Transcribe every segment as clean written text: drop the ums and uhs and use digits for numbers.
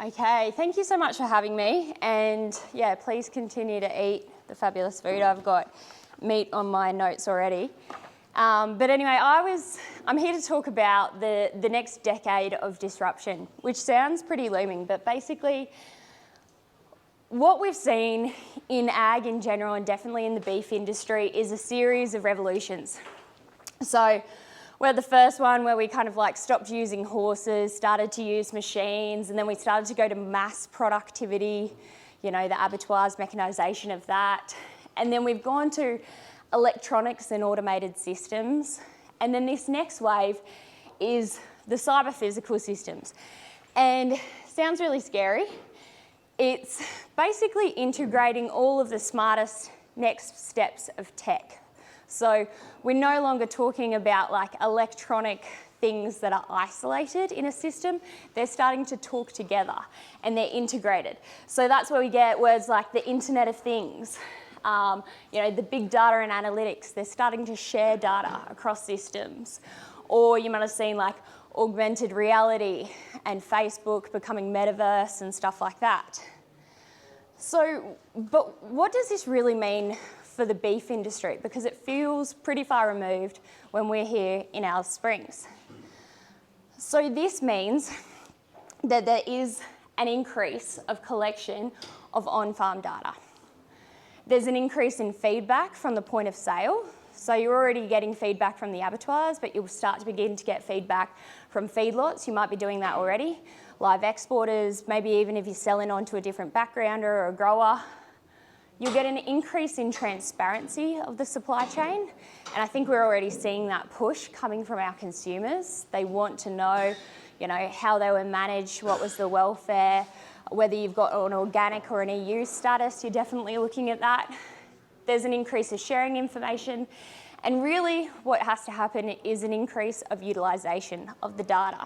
Okay, thank you so much for having me, and yeah, please continue to eat the fabulous food. I've got meat on my notes already. But anyway, I'm here to talk about the next decade of disruption, which sounds pretty looming, but basically what we've seen in ag in general and definitely in the beef industry is a series of revolutions. So we're the first one where we kind of like stopped using horses, started to use machines, and then we started to go to mass productivity, you know, the abattoirs, mechanisation of that. And then we've gone to electronics and automated systems. And then this next wave is the cyber physical systems. And sounds really scary. It's basically integrating all of the smartest next steps of tech. So we're no longer talking about like electronic things that are isolated in a system. They're starting to talk together and they're integrated. So that's where we get words like the Internet of Things, you know, the big data and analytics. They're starting to share data across systems. Or you might have seen like augmented reality and Facebook becoming metaverse and stuff like that. So, but what does this really mean for the beef industry? Because it feels pretty far removed when we're here in Alice Springs. So this means that there is an increase of collection of on-farm data. There's an increase in feedback from the point of sale. So you're already getting feedback from the abattoirs, but you'll start to begin to get feedback from feedlots. You might be doing that already. Live exporters, maybe even if you're selling onto a different backgrounder or a grower. You'll get an increase in transparency of the supply chain. And I think we're already seeing that push coming from our consumers. They want to know, you know, how they were managed, what was the welfare, whether you've got an organic or an EU status, you're definitely looking at that. There's an increase of sharing information. And really what has to happen is an increase of utilisation of the data.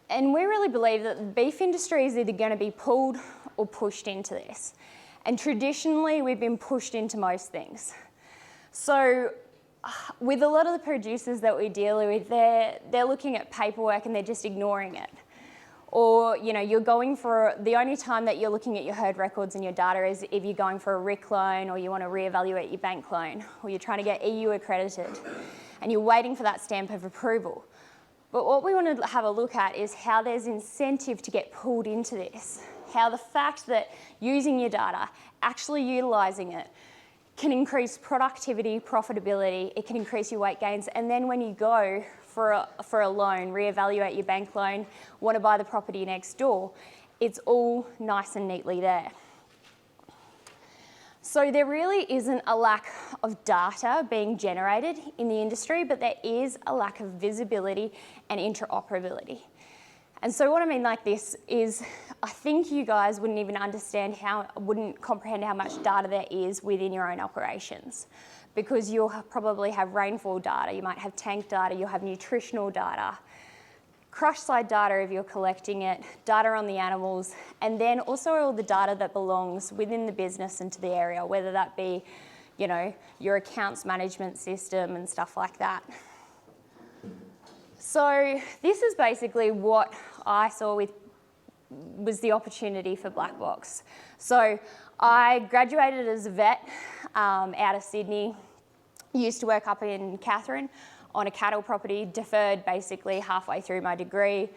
And we really believe that the beef industry is either going to be pulled or pushed into this. And traditionally, we've been pushed into most things. So with a lot of the producers that we deal with, they're looking at paperwork and they're just ignoring it. Or, you know, you're going for, the only time that you're looking at your herd records and your data is if you're going for a RIC loan or you want to reevaluate your bank loan or you're trying to get EU accredited and you're waiting for that stamp of approval. But what we want to have a look at is how there's incentive to get pulled into this. How the fact that using your data, actually utilising it, can increase productivity, profitability, it can increase your weight gains, and then when you go for a loan, reevaluate your bank loan, want to buy the property next door, it's all nice and neatly there. So there really isn't a lack of data being generated in the industry, but there is a lack of visibility and interoperability. And so what I mean like this is, I think you guys wouldn't even wouldn't comprehend how much data there is within your own operations. Because you'll probably have rainfall data, you might have tank data, you'll have nutritional data, crush side data if you're collecting it, data on the animals, and then also all the data that belongs within the business and to the area, whether that be, you know, your accounts management system and stuff like that. So this is basically what I saw was the opportunity for Black Box. So I graduated as a vet out of Sydney, used to work up in Katherine on a cattle property, deferred basically halfway through my degree.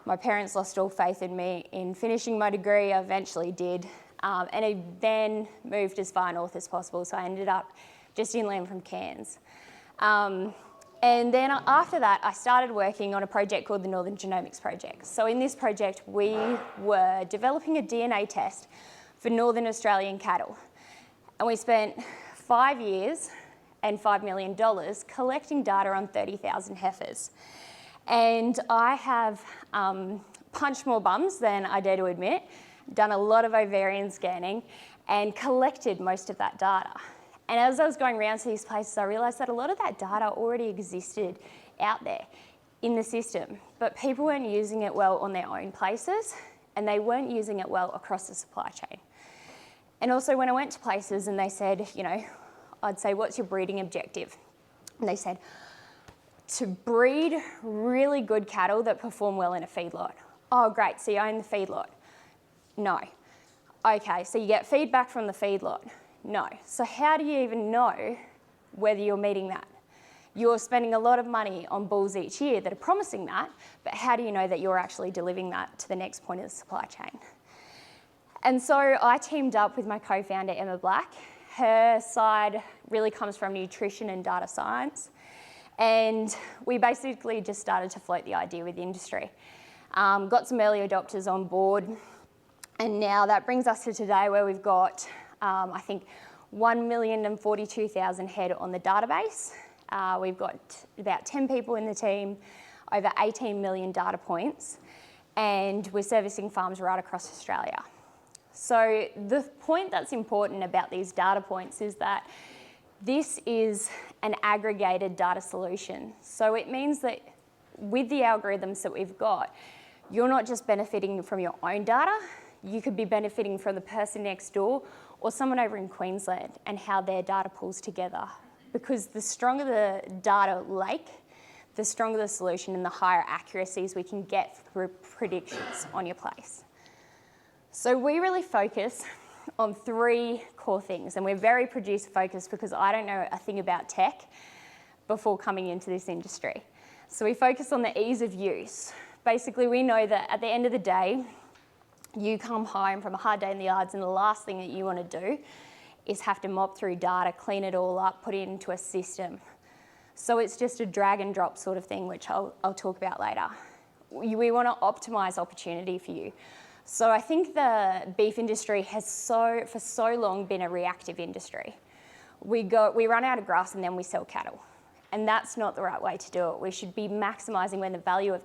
My parents lost all faith in me in finishing my degree. I eventually did, and I then moved as far north as possible, so I ended up just inland from Cairns. And then after that, I started working on a project called the Northern Genomics Project. So in this project, we were developing a DNA test for Northern Australian cattle. And we spent 5 years and $5 million collecting data on 30,000 heifers. And I have punched more bums than I dare to admit, done a lot of ovarian scanning, and collected most of that data. And as I was going around to these places, I realised that a lot of that data already existed out there in the system, but people weren't using it well on their own places, and they weren't using it well across the supply chain. And also when I went to places and they said, you know, I'd say, what's your breeding objective? And they said, to breed really good cattle that perform well in a feedlot. Oh, great, so you own the feedlot? No. Okay, so you get feedback from the feedlot? No. So how do you even know whether you're meeting that? You're spending a lot of money on bulls each year that are promising that, but how do you know that you're actually delivering that to the next point of the supply chain? And so I teamed up with my co-founder, Emma Black. Her side really comes from nutrition and data science. And we basically just started to float the idea with the industry. Got some early adopters on board. And now that brings us to today where we've got, I think, 1,042,000 head on the database. We've got about 10 people in the team, over 18 million data points, and we're servicing farms right across Australia. So the point that's important about these data points is that this is an aggregated data solution. So it means that with the algorithms that we've got, you're not just benefiting from your own data, you could be benefiting from the person next door or someone over in Queensland and how their data pulls together. Because the stronger the data lake, the stronger the solution and the higher accuracies we can get through predictions on your place. So we really focus on 3 core things, and we're very producer focused because I don't know a thing about tech before coming into this industry. So we focus on the ease of use. Basically, we know that at the end of the day, you come home from a hard day in the yards and the last thing that you want to do is have to mop through data, clean it all up, put it into a system. So it's just a drag and drop sort of thing, which I'll talk about later. We want to optimise opportunity for you. So I think the beef industry has for so long been a reactive industry. We run out of grass and then we sell cattle. And that's not the right way to do it. We should be maximising when the value of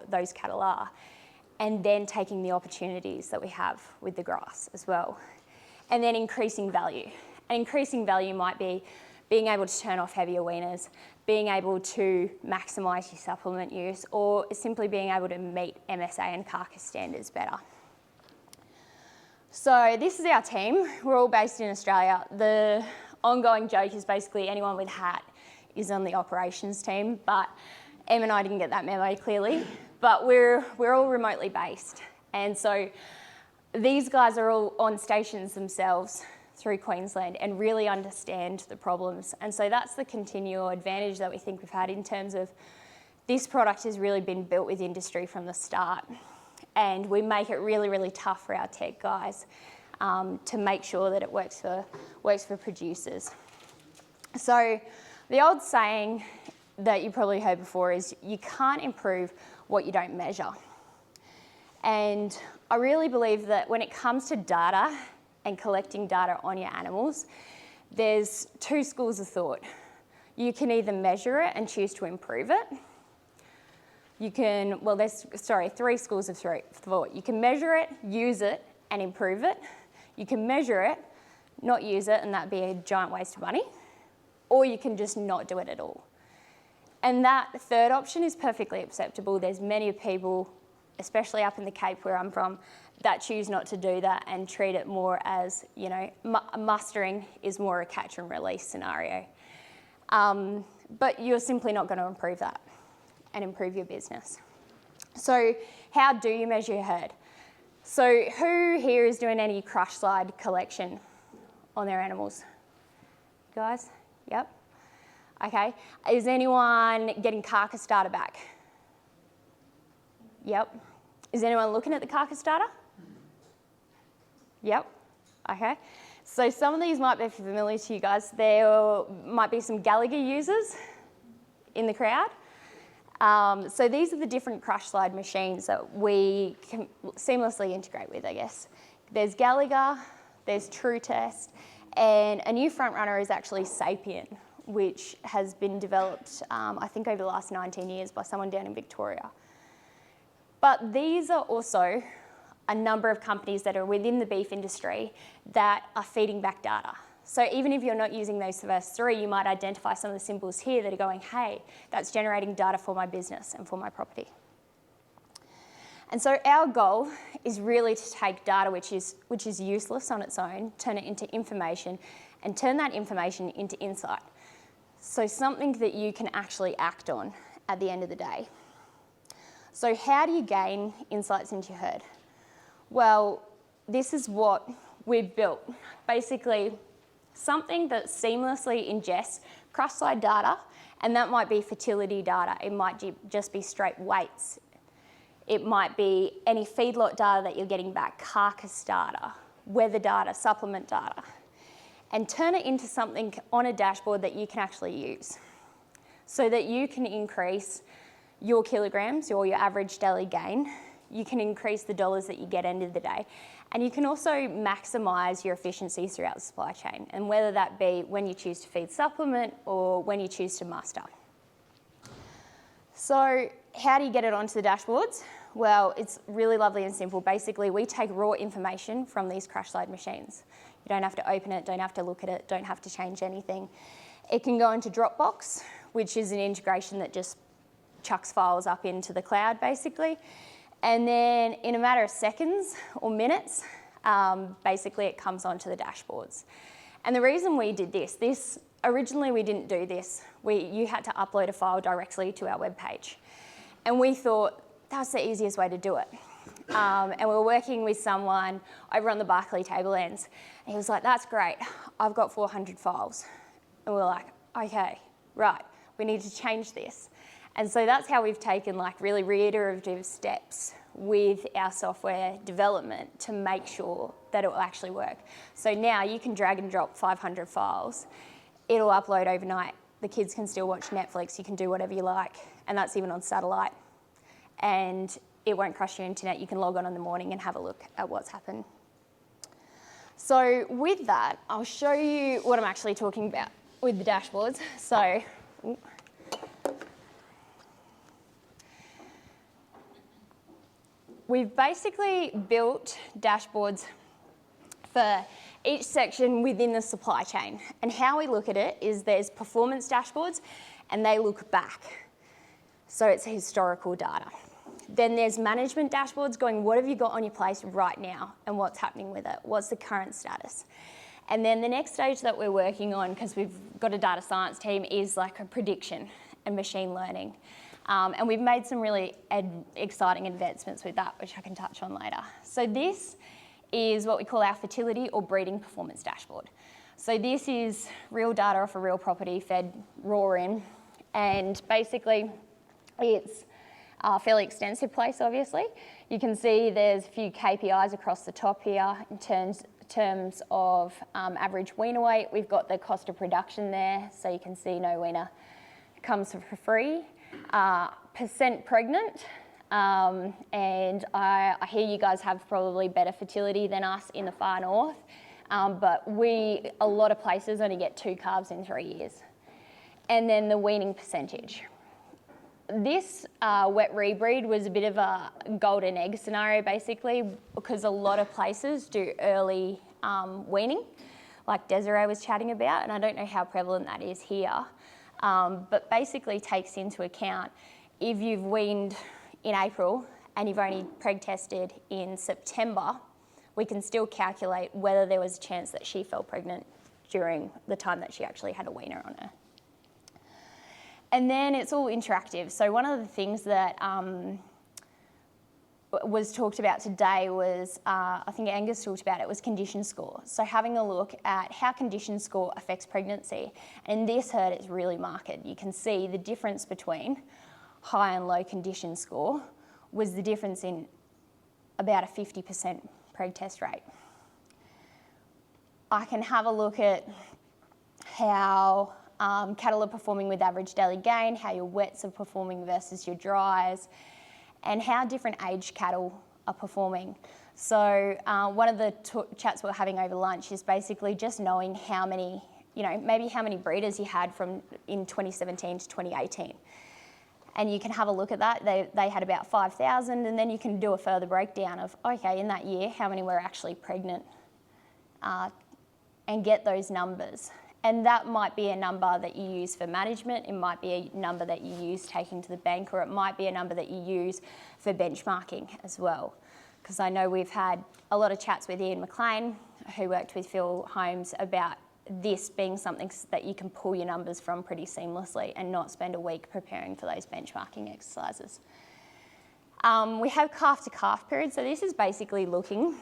those cattle are, and then taking the opportunities that we have with the grass as well. And then increasing value. And increasing value might be being able to turn off heavier weaners, being able to maximise your supplement use, or simply being able to meet MSA and carcass standards better. So this is our team. We're all based in Australia. The ongoing joke is basically anyone with a hat is on the operations team, but Em and I didn't get that memo clearly, but we're all remotely based. And so these guys are all on stations themselves through Queensland and really understand the problems. And so that's the continual advantage that we think we've had in terms of this product has really been built with industry from the start. And we make it really, really tough for our tech guys to make sure that it works for producers. So the old saying that you probably heard before is you can't improve what you don't measure. And I really believe that when it comes to data and collecting data on your animals, there's 2 schools of thought. You can either measure it and choose to improve it. There's 3 schools of thought. You can measure it, use it, and improve it. You can measure it, not use it, and that'd be a giant waste of money. Or you can just not do it at all. And that third option is perfectly acceptable. There's many people, especially up in the Cape where I'm from, that choose not to do that and treat it more as, mustering is more a catch and release scenario. But you're simply not going to improve that and improve your business. So how do you measure your herd? So who here is doing any crush slide collection on their animals? Guys? Yep. Okay. Is anyone getting carcass data back? Yep. Is anyone looking at the carcass data? Yep. Okay. So some of these might be familiar to you guys. There might be some Gallagher users in the crowd. So these are the different crush slide machines that we can seamlessly integrate with, I guess. There's Gallagher, there's TrueTest, and a new front runner is actually Sapien, which has been developed, I think, over the last 19 years by someone down in Victoria. But these are also a number of companies that are within the beef industry that are feeding back data. So even if you're not using those first 3, you might identify some of the symbols here that are going, hey, that's generating data for my business and for my property. And so our goal is really to take data which is useless on its own, turn it into information, and turn that information into insight. So something that you can actually act on at the end of the day. So how do you gain insights into your herd? Well, this is what we've built. Basically, something that seamlessly ingests crush-side data, and that might be fertility data. It might just be straight weights. It might be any feedlot data that you're getting back, carcass data, weather data, supplement data, and turn it into something on a dashboard that you can actually use so that you can increase your kilograms or your average daily gain. You can increase the dollars that you get end of the day. And you can also maximise your efficiency throughout the supply chain, and whether that be when you choose to feed supplement or when you choose to muster. So how do you get it onto the dashboards? Well, it's really lovely and simple. Basically, we take raw information from these crush-side machines. You don't have to open it, don't have to look at it, don't have to change anything. It can go into Dropbox, which is an integration that just chucks files up into the cloud, basically. And then in a matter of seconds or minutes, basically it comes onto the dashboards. And the reason we did this, originally we didn't do this. You had to upload a file directly to our webpage. And we thought that's the easiest way to do it. And we were working with someone over on the Barclay Tablelands. And he was like, that's great, I've got 400 files. And we were like, okay, right, we need to change this. And so that's how we've taken like really reiterative steps with our software development to make sure that it will actually work. So now you can drag and drop 500 files. It'll upload overnight. The kids can still watch Netflix. You can do whatever you like. And that's even on satellite. And it won't crush your internet. You can log on in the morning and have a look at what's happened. So with that, I'll show you what I'm actually talking about with the dashboards. So, we've basically built dashboards for each section within the supply chain. And how we look at it is there's performance dashboards and they look back. So it's historical data. Then there's management dashboards going, what have you got on your plate right now and what's happening with it? What's the current status? And then the next stage that we're working on, because we've got a data science team, is like a prediction and machine learning. And we've made some really exciting advancements with that, which I can touch on later. So this is what we call our fertility or breeding performance dashboard. So this is real data off a real property fed raw in, and basically it's a fairly extensive place, obviously. You can see there's a few KPIs across the top here in terms of average weaner weight. We've got the cost of production there, so you can see no weaner comes for free. Percent pregnant, and I hear you guys have probably better fertility than us in the far north, but a lot of places only get 2 calves in 3 years. And then the weaning percentage. This wet rebreed was a bit of a golden egg scenario, basically, because a lot of places do early weaning, like Desiree was chatting about, and I don't know how prevalent that is here, but basically takes into account if you've weaned in April and you've only preg tested in September, we can still calculate whether there was a chance that she fell pregnant during the time that she actually had a weaner on her. And then it's all interactive. So one of the things that was talked about today was, I think Angus talked about it, was condition score. So having a look at how condition score affects pregnancy. And in this herd, it's really marked. You can see the difference between high and low condition score was the difference in about a 50% preg test rate. I can have a look at how cattle are performing with average daily gain, how your wets are performing versus your dries, and how different aged cattle are performing. So one of the chats we're having over lunch is basically just knowing how many, maybe how many breeders you had from in 2017 to 2018. And you can have a look at that. They had about 5,000, and then you can do a further breakdown of, okay, in that year, how many were actually pregnant, and get those numbers. And that might be a number that you use for management, it might be a number that you use taking to the bank, or it might be a number that you use for benchmarking as well. Because I know we've had a lot of chats with Ian McLean, who worked with Phil Holmes, about this being something that you can pull your numbers from pretty seamlessly and not spend a week preparing for those benchmarking exercises. We have calf-to-calf period, so this is basically looking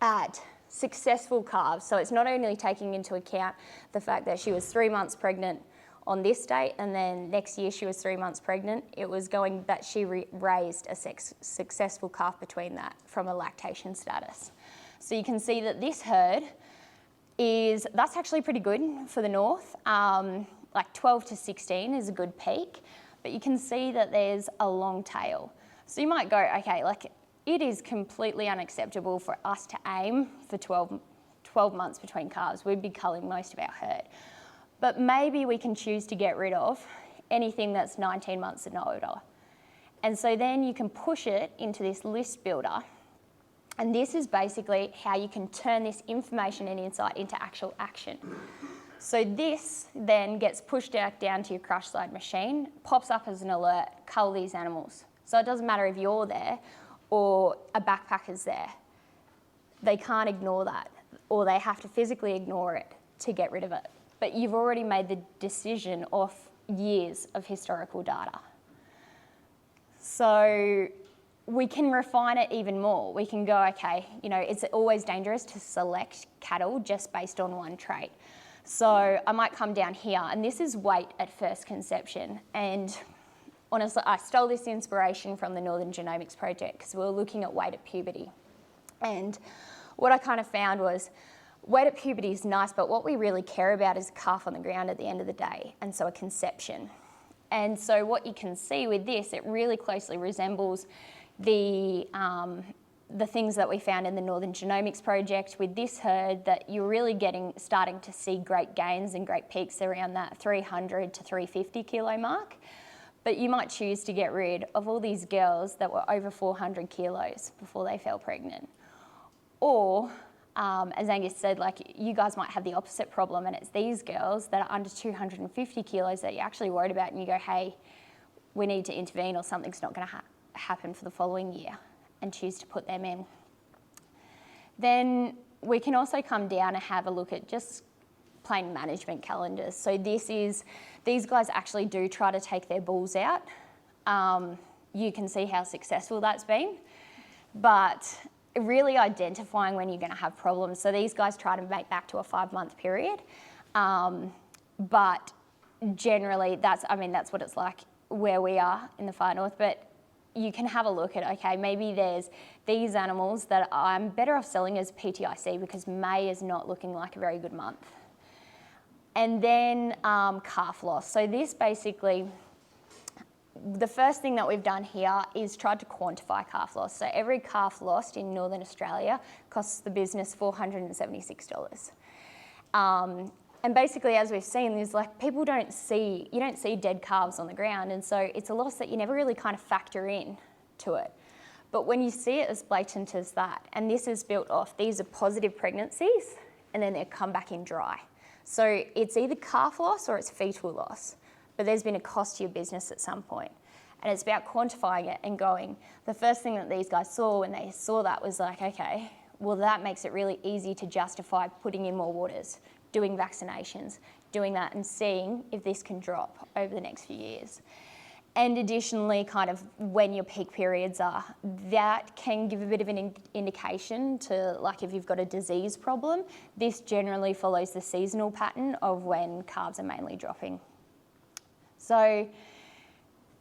at successful calves. So it's not only taking into account the fact that she was 3 months pregnant on this date and then next year she was 3 months pregnant, it was going that she raised a successful calf between that from a lactation status. So you can see that this herd that's actually pretty good for the north. Like 12 to 16 is a good peak, but you can see that there's a long tail. So you might go, okay, like it is completely unacceptable for us to aim for 12 months between calves. We'd be culling most of our herd. But maybe we can choose to get rid of anything that's 19 months and older. And so then you can push it into this list builder. And this is basically how you can turn this information and insight into actual action. So this then gets pushed down to your crush side machine, pops up as an alert, cull these animals. So it doesn't matter if you're there or a backpacker's there. They can't ignore that, or they have to physically ignore it to get rid of it. But you've already made the decision off years of historical data. So we can refine it even more. We can go, okay, you know, it's always dangerous to select cattle just based on one trait. So I might come down here, and this is weight at first conception. And honestly, I stole this inspiration from the Northern Genomics project because we were looking at weight at puberty. And what I kind of found was weight at puberty is nice, but what we really care about is a calf on the ground at the end of the day, and so a conception. And so what you can see with this, it really closely resembles the things that we found in the Northern Genomics project with this herd, that you're really starting to see great gains and great peaks around that 300 to 350 kilo mark. But you might choose to get rid of all these girls that were over 400 kilos before they fell pregnant. Or, as Angus said, like you guys might have the opposite problem, and it's these girls that are under 250 kilos that you're actually worried about, and you go, hey, we need to intervene or something's not going to happen for the following year, and choose to put them in. Then we can also come down and have a look at just plain management calendars. So these guys actually do try to take their bulls out. You can see how successful that's been, but really identifying when you're going to have problems. So these guys try to make back to a 5-month period, but generally that's what it's like where we are in the far north. But you can have a look at, okay, maybe there's these animals that I'm better off selling as PTIC because May is not looking like a very good month. And then calf loss. So this basically, the first thing that we've done here is tried to quantify calf loss. So every calf lost in Northern Australia costs the business $476. And basically, as we've seen, there's like you don't see dead calves on the ground, and so it's a loss that you never really kind of factor in to it. But when you see it as blatant as that, and this is built off, these are positive pregnancies, and then they come back in dry. So it's either calf loss or it's fetal loss, but there's been a cost to your business at some point. And it's about quantifying it and going, the first thing that these guys saw when they saw that was like, okay, well, that makes it really easy to justify putting in more waters, doing vaccinations, doing that and seeing if this can drop over the next few years. And additionally, kind of when your peak periods are, that can give a bit of an indication to, like, if you've got a disease problem. This generally follows the seasonal pattern of when calves are mainly dropping. So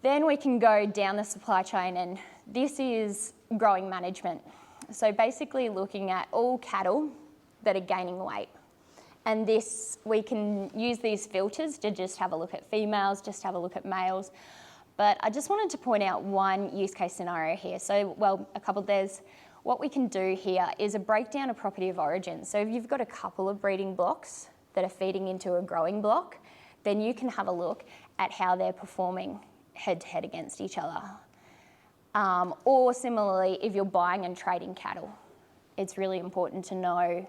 then we can go down the supply chain, and this is growing management. So basically looking at all cattle that are gaining weight. And this, we can use these filters to just have a look at females, just have a look at males. But I just wanted to point out one use case scenario here. So, well, what we can do here is a breakdown of property of origin. So if you've got a couple of breeding blocks that are feeding into a growing block, then you can have a look at how they're performing head to head against each other. Or similarly, if you're buying and trading cattle, it's really important to know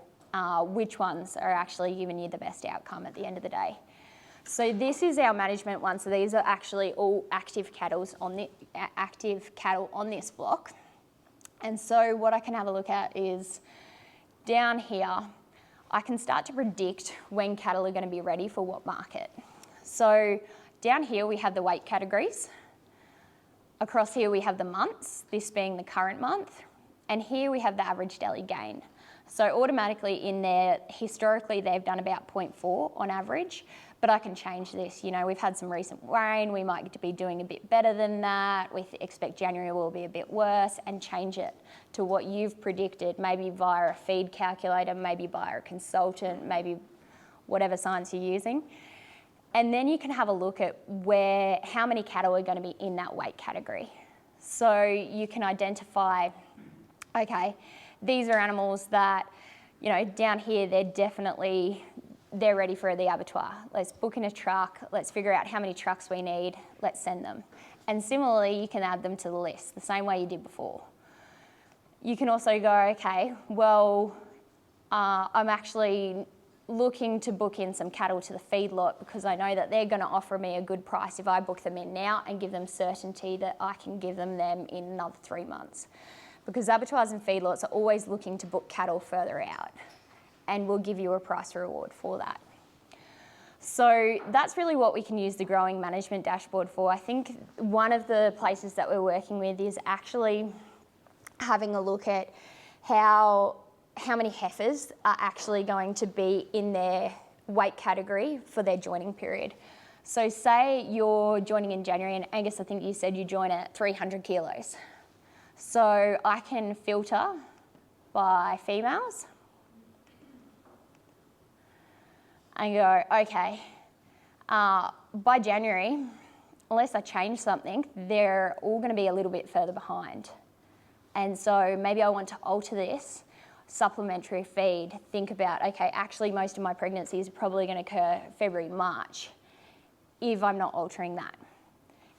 which ones are actually giving you the best outcome at the end of the day. So this is our management one. So these are actually all active cattle on this block. And so what I can have a look at is down here, I can start to predict when cattle are going to be ready for what market. So down here we have the weight categories. Across here we have the months, this being the current month, and here we have the average daily gain. So automatically in there, historically they've done about 0.4 on average, but I can change this. You know, we've had some recent rain, we might be doing a bit better than that, we expect January will be a bit worse, and change it to what you've predicted, maybe via a feed calculator, maybe via a consultant, maybe whatever science you're using. And then you can have a look at how many cattle are going to be in that weight category. So you can identify, okay, these are animals that, you know, down here they're ready for the abattoir. Let's book in a truck, let's figure out how many trucks we need, let's send them. And similarly, you can add them to the list, the same way you did before. You can also go, okay, well, I'm actually looking to book in some cattle to the feedlot because I know that they're going to offer me a good price if I book them in now and give them certainty that I can give them in another 3 months. Because abattoirs and feedlots are always looking to book cattle further out, and we'll give you a price reward for that. So that's really what we can use the growing management dashboard for. I think one of the places that we're working with is actually having a look at how many heifers are actually going to be in their weight category for their joining period. So say you're joining in January, and Angus, I think you said you join at 300 kilos. So I can filter by females and go, okay, by January, unless I change something, they're all going to be a little bit further behind. And so maybe I want to alter this, supplementary feed, think about, okay, actually most of my pregnancies are probably going to occur February, March, if I'm not altering that.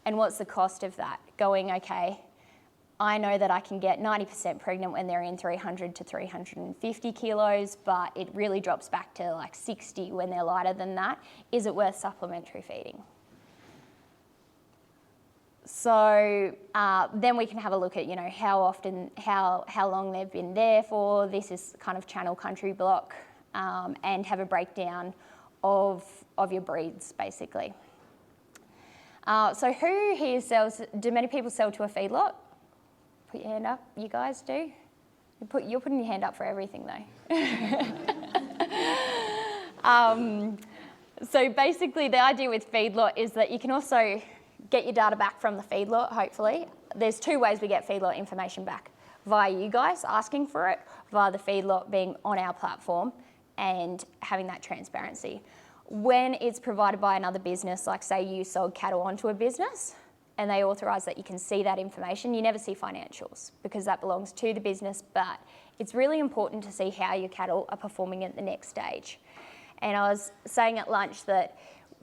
And what's the cost of that? Going, okay, I know that I can get 90% pregnant when they're in 300 to 350 kilos, but it really drops back to like 60 when they're lighter than that. Is it worth supplementary feeding? So then we can have a look at, you know, how often, how long they've been there for. This is kind of channel country block, and have a breakdown of your breeds, basically. So who here sells, do many people sell to a feedlot? Put your hand up, you guys do? You're putting your hand up for everything though. So basically the idea with feedlot is that you can also get your data back from the feedlot, hopefully. There's 2 ways we get feedlot information back. Via you guys asking for it, via the feedlot being on our platform and having that transparency. When it's provided by another business, like say you sold cattle onto a business, and they authorise that you can see that information, you never see financials because that belongs to the business, but it's really important to see how your cattle are performing at the next stage. And I was saying at lunch that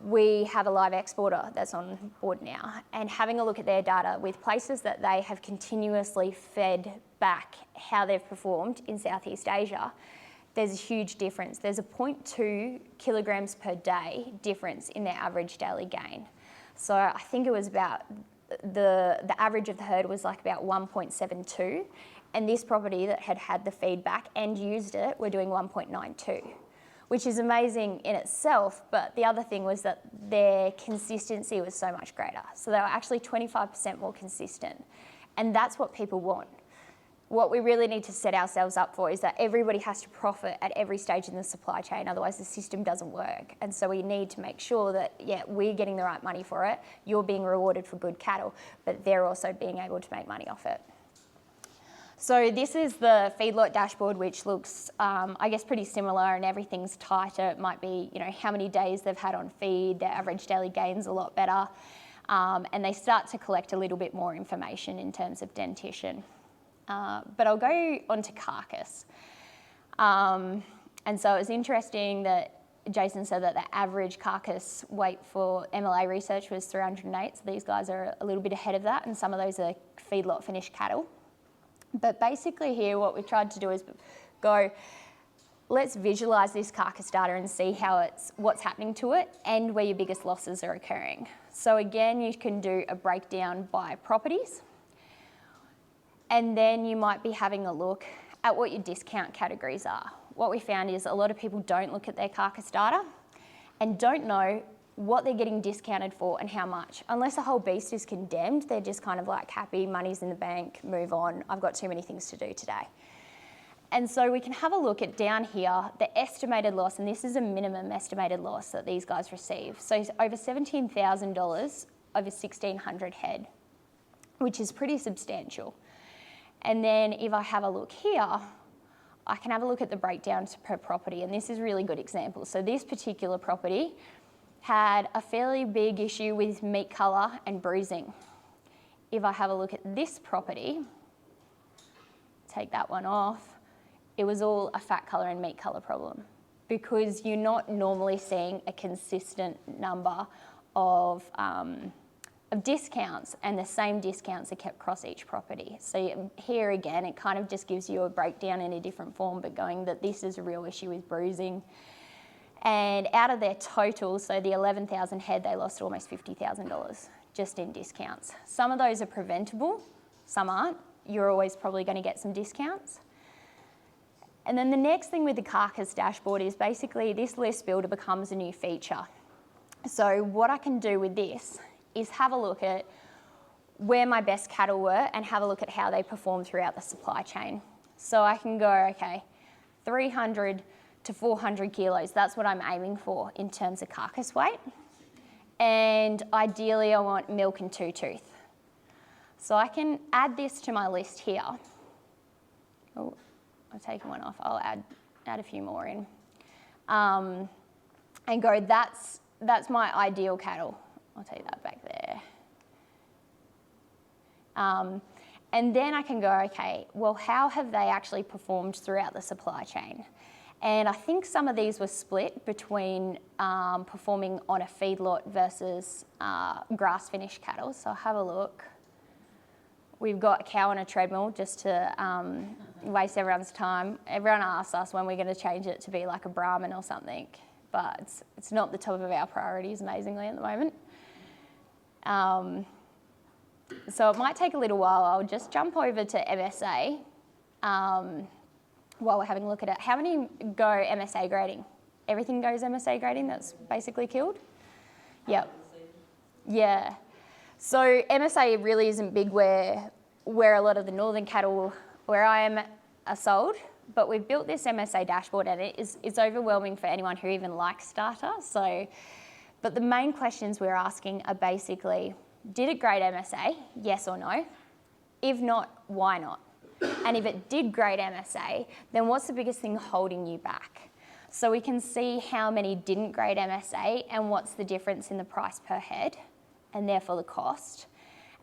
we have a live exporter that's on board now, and having a look at their data with places that they have continuously fed back how they've performed in Southeast Asia, there's a huge difference. There's a 0.2 kilograms per day difference in their average daily gain. So I think it was about, the average of the herd was like about 1.72, and this property that had the feedback and used it, we're doing 1.92, which is amazing in itself, but the other thing was that their consistency was so much greater. So they were actually 25% more consistent, and that's what people want. What we really need to set ourselves up for is that everybody has to profit at every stage in the supply chain, otherwise the system doesn't work. And so we need to make sure that, yeah, we're getting the right money for it, you're being rewarded for good cattle, but they're also being able to make money off it. So this is the feedlot dashboard, which looks, I guess, pretty similar, and everything's tighter. It might be, you know, how many days they've had on feed, their average daily gain's a lot better, and they start to collect a little bit more information in terms of dentition. But I'll go on to carcass. And so it was interesting that Jason said that the average carcass weight for MLA research was 308, so these guys are a little bit ahead of that, and some of those are feedlot finished cattle. But basically here what we've tried to do is go, let's visualise this carcass data and see how what's happening to it and where your biggest losses are occurring. So again, you can do a breakdown by properties. And then you might be having a look at what your discount categories are. what we found is a lot of people don't look at their carcass data and don't know what they're getting discounted for and how much. Unless a whole beast is condemned, they're just kind of like happy, money's in the bank, move on, I've got too many things to do today. And so we can have a look at down here, the estimated loss, and this is a minimum estimated loss that these guys receive. So over $17,000 over 1,600 head, which is pretty substantial. And then if I have a look here, I can have a look at the breakdowns per property, and this is a really good example. So this particular property had a fairly big issue with meat colour and bruising. If I have a look at this property, take that one off, it was all a fat colour and meat colour problem, because you're not normally seeing a consistent number of discounts, and the same discounts are kept across each property. So here again, it kind of just gives you a breakdown in a different form, but going that this is a real issue with bruising. And out of their total, so the 11,000 head, they lost almost $50,000 just in discounts. Some of those are preventable, some aren't. You're always probably going to get some discounts. And then the next thing with the carcass dashboard is basically this list builder becomes a new feature. So what I can do with this is have a look at where my best cattle were and have a look at how they performed throughout the supply chain. So I can go, okay, 300 to 400 kilos, that's what I'm aiming for in terms of carcass weight. And ideally I want milk and 2 tooth. So I can add this to my list here. Oh, I've taken one off, I'll add a few more in. And go, that's my ideal cattle. I'll take that back there. And then I can go, okay, well, how have they actually performed throughout the supply chain? And I think some of these were split between performing on a feedlot versus grass-finished cattle. So I'll have a look. We've got a cow on a treadmill just to waste everyone's time. Everyone asks us when we're going to change it to be like a Brahman or something, but it's not the top of our priorities, amazingly, at the moment. So it might take a little while. I'll just jump over to MSA while we're having a look at it. How many go MSA grading? Everything goes MSA grading, that's basically killed? Yep. Yeah. So MSA really isn't big where a lot of the northern cattle where I am are sold, but we've built this MSA dashboard and it's overwhelming for anyone who even likes data. So, but the main questions we're asking are basically, did it grade MSA? Yes or no? If not, why not? And if it did grade MSA, then what's the biggest thing holding you back? So we can see how many didn't grade MSA and what's the difference in the price per head and therefore the cost.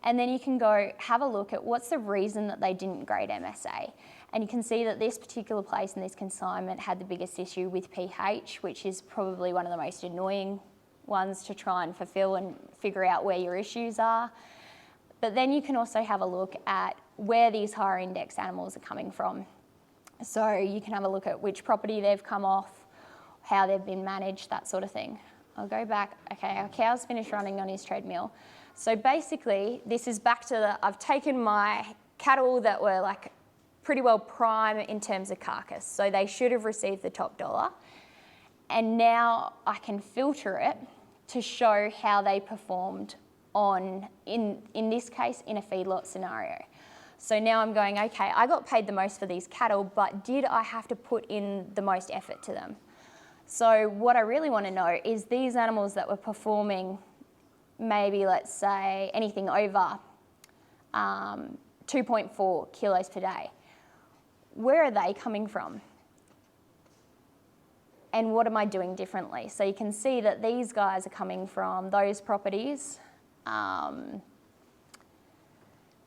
And then you can go have a look at what's the reason that they didn't grade MSA. And you can see that this particular place in this consignment had the biggest issue with pH, which is probably one of the most annoying ones to try and fulfill and figure out where your issues are. But then you can also have a look at where these higher index animals are coming from. So you can have a look at which property they've come off, how they've been managed, that sort of thing. I'll go back. Okay, our cow's finished running on his treadmill. So basically, this is back to I've taken my cattle that were like pretty well prime in terms of carcass. So they should have received the top dollar. And now I can filter it to show how they performed in this case, in a feedlot scenario. So now I'm going, okay, I got paid the most for these cattle, but did I have to put in the most effort to them? So what I really want to know is these animals that were performing maybe, let's say, anything over 2.4 kilos per day, where are they coming from? And what am I doing differently? So you can see that these guys are coming from those properties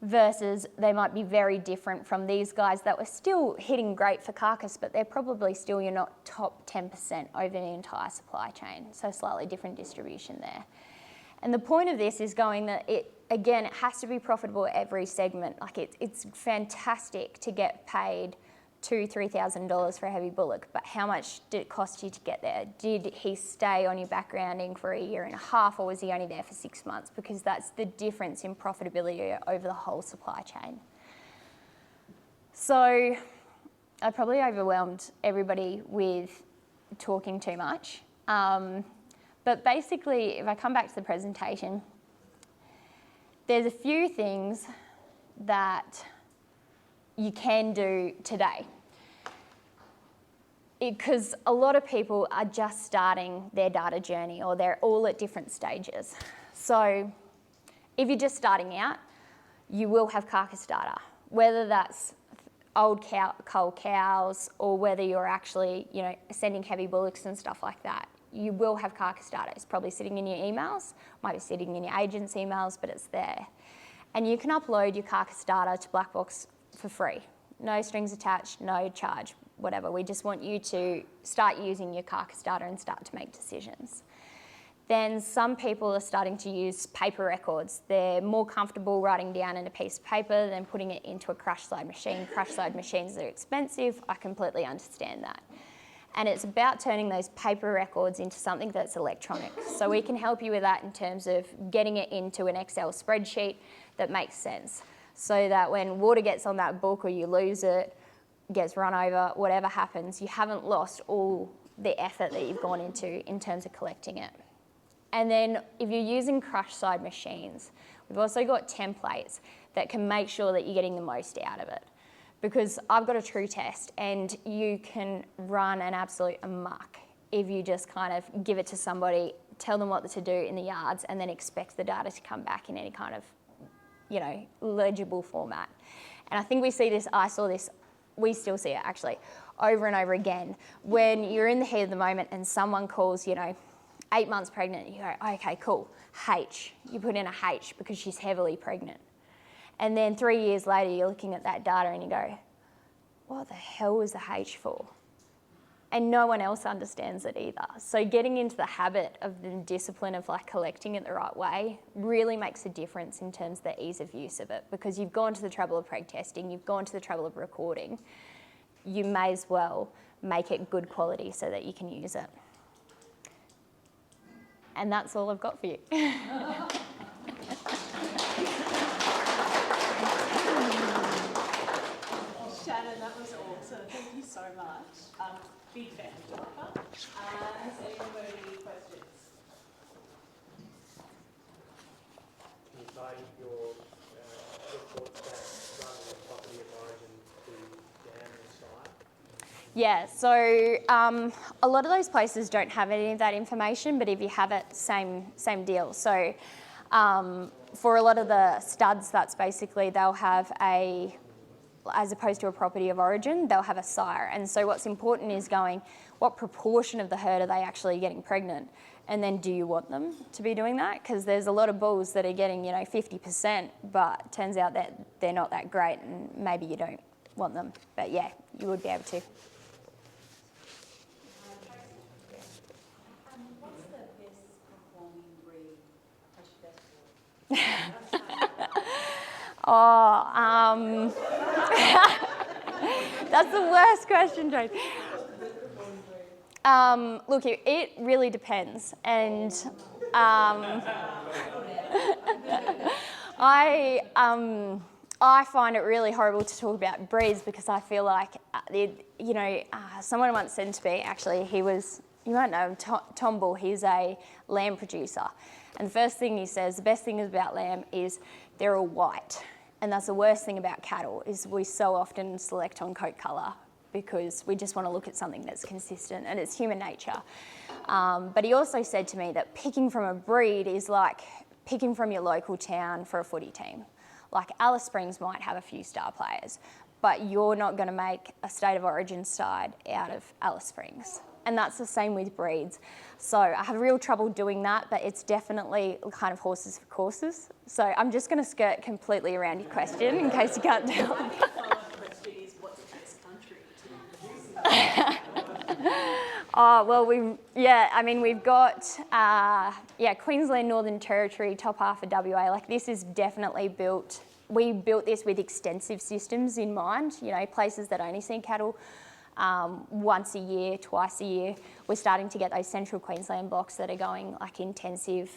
versus they might be very different from these guys that were still hitting great for carcass, but they're probably still, you're not top 10% over the entire supply chain. So slightly different distribution there. And the point of this is going that it has to be profitable at every segment. Like it's fantastic to get paid $2,000-3,000 for a heavy bullock, but how much did it cost you to get there? Did he stay on your backgrounding for 1.5 years, or was he only there for 6 months? Because that's the difference in profitability over the whole supply chain. So I probably overwhelmed everybody with talking too much. But basically, if I come back to the presentation, there's a few things that you can do today. Because a lot of people are just starting their data journey, or they're all at different stages. So if you're just starting out, you will have carcass data, whether that's old cull cows or whether you're actually, sending heavy bullocks and stuff like that. You will have carcass data. It's probably sitting in your emails, might be sitting in your agent's emails, but it's there. And you can upload your carcass data to Blackbox for free. No strings attached, no charge, whatever. We just want you to start using your carcass data and start to make decisions. Then some people are starting to use paper records. They're more comfortable writing down in a piece of paper than putting it into a crush slide machine. Crush slide machines are expensive. I completely understand that. And it's about turning those paper records into something that's electronic. So we can help you with that in terms of getting it into an Excel spreadsheet that makes sense. So that when water gets on that book or you lose it, gets run over, whatever happens, you haven't lost all the effort that you've gone into in terms of collecting it. And then if you're using crush slide machines, we've also got templates that can make sure that you're getting the most out of it. Because I've got a true test and you can run an absolute amok if you just kind of give it to somebody, tell them what to do in the yards and then expect the data to come back in any kind of, legible format. And I think we see this, I saw this, we still see it actually, over and over again. When you're in the heat of the moment and someone calls, 8 months pregnant, you go, okay, cool, H. You put in a H because she's heavily pregnant. And then 3 years later, you're looking at that data and you go, what the hell was the H for? And no one else understands it either. So getting into the habit of the discipline of collecting it the right way really makes a difference in terms of the ease of use of it, because you've gone to the trouble of preg testing, you've gone to the trouble of recording. You may as well make it good quality so that you can use it. And that's all I've got for you. Shannon, that was awesome. Thank you so much. Big fan of Jennifer. Has anyone got any questions? Can you tie your reports back rather than property of origin to dam and site? Yeah, so a lot of those places don't have any of that information, but if you have it, same deal. So for a lot of the studs, that's basically they'll have as opposed to a property of origin, they'll have a sire. And so what's important is going, what proportion of the herd are they actually getting pregnant? And then do you want them to be doing that? Because there's a lot of bulls that are getting, 50%, but turns out that they're not that great and maybe you don't want them. But yeah, you would be able to. What's the best performing breed festival? That's the worst question, Jane. Look, it really depends, and I find it really horrible to talk about breeds because I feel like, someone once said to me, actually, you might know him, Tom Bull, he's a lamb producer, and the first thing he says, the best thing about lamb is they're all white. And that's the worst thing about cattle is we so often select on coat colour because we just want to look at something that's consistent, and it's human nature. But he also said to me that picking from a breed is like picking from your local town for a footy team. Like Alice Springs might have a few star players, but you're not going to make a state of origin side out of Alice Springs. And that's the same with breeds. So I have real trouble doing that, but it's definitely kind of horses for courses. So I'm just going to skirt completely around your question in case you can't tell. My follow-up question is, what's the best country to produce? We've got, Queensland, Northern Territory, top half of WA. Like this is definitely built, we built this with extensive systems in mind, places that only see cattle once a year, twice a year. We're starting to get those central Queensland blocks that are going like intensive,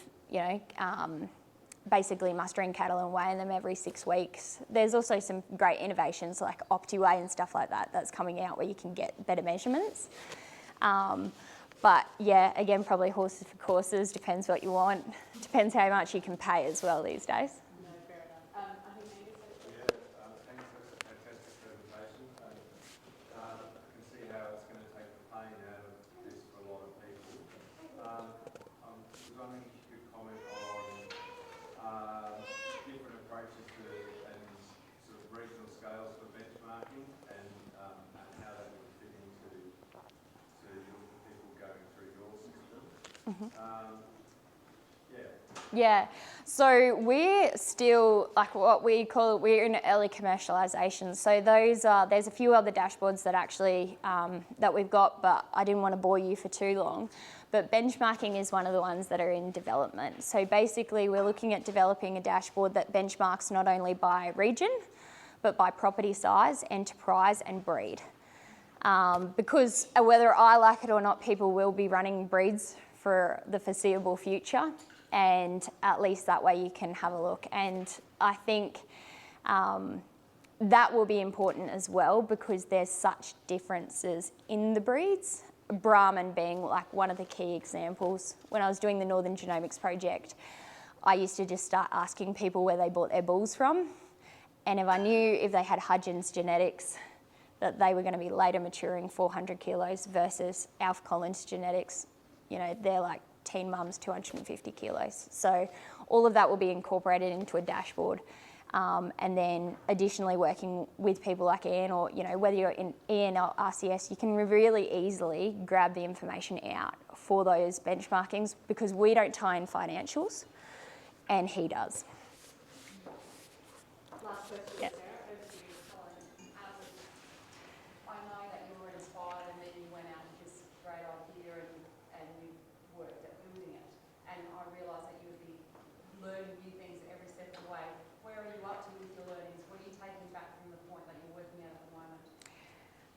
basically mustering cattle and weighing them every 6 weeks. There's also some great innovations like OptiWeigh and stuff like that that's coming out where you can get better measurements. But yeah, again, probably horses for courses, depends what you want. Depends how much you can pay as well these days. No, fair enough. I think Andy said it. Thanks for a fantastic presentation. I can see how it's going to take the pain out of this for a lot of people. I was wondering if you could comment on different approaches to and sort of regional scales for benchmarking and how that would fit into people going through your system. Yeah, so we're still, like what we call it, we're in early commercialisation. So those there's a few other dashboards that actually, that we've got, but I didn't want to bore you for too long. But benchmarking is one of the ones that are in development. So basically we're looking at developing a dashboard that benchmarks not only by region, but by property size, enterprise and breed. Because whether I like it or not, people will be running breeds for the foreseeable future. And at least that way you can have a look. And I think that will be important as well because there's such differences in the breeds. Brahman being like one of the key examples. When I was doing the Northern Genomics project, I used to just start asking people where they bought their bulls from. And if I knew if they had Hudgens genetics, that they were going to be later maturing 400 kilos versus Alf Collins genetics, you know, they're like teen mums 250 kilos. So all of that will be incorporated into a dashboard. And then additionally working with people like Ian or, you know, whether you're in Ian or RCS, you can really easily grab the information out for those benchmarkings because we don't tie in financials and he does. Last question, Yep. Sarah. Over to you, Colin. I know that you were inspired and then you went out with this great idea and you worked at building it. And I realised that you would be learning new things every step of the way. Where are you up to with your learnings? What are you taking back from the point that you're working at the moment?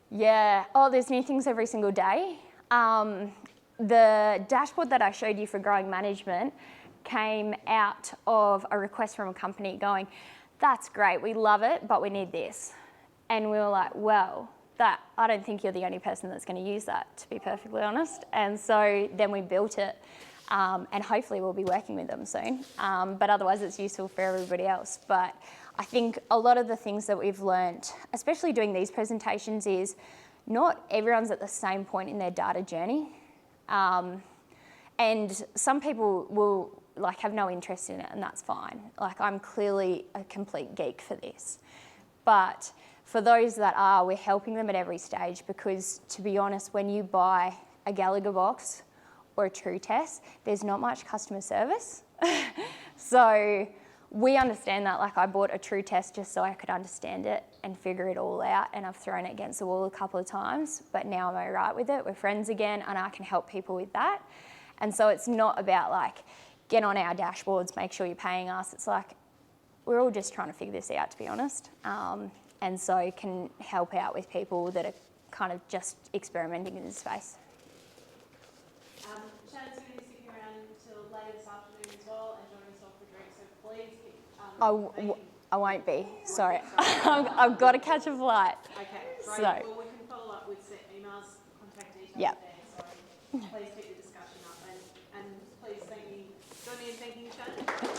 Yeah, oh, there's new things every single day. The dashboard that I showed you for growing management came out of a request from a company going, that's great, we love it, but we need this. And we were like, well, I don't think you're the only person that's going to use that, to be perfectly honest. And so then we built it, and hopefully we'll be working with them soon. But otherwise it's useful for everybody else. But I think a lot of the things that we've learnt, especially doing these presentations, is not everyone's at the same point in their data journey. And some people will like have no interest in it, and that's fine. Like I'm clearly a complete geek for this. But for those that are, we're helping them at every stage because, to be honest, when you buy a Gallagher box or a True Test, there's not much customer service. So we understand that. Like I bought a True Test just so I could understand it and figure it all out, and I've thrown it against the wall a couple of times, but now I'm all right with it. We're friends again and I can help people with that. And so it's not about like, get on our dashboards, make sure you're paying us. It's like, we're all just trying to figure this out, to be honest. And so can help out with people that are kind of just experimenting in this space. Shannon's going to be sticking around until later this afternoon as well and joining us off for drinks, so please keep I won't be, sorry. I've got to catch a flight. Okay, great. So. Well, we can follow up with set emails, contact details Yep. there, so please keep the discussion up and please join me in thanking Shannon.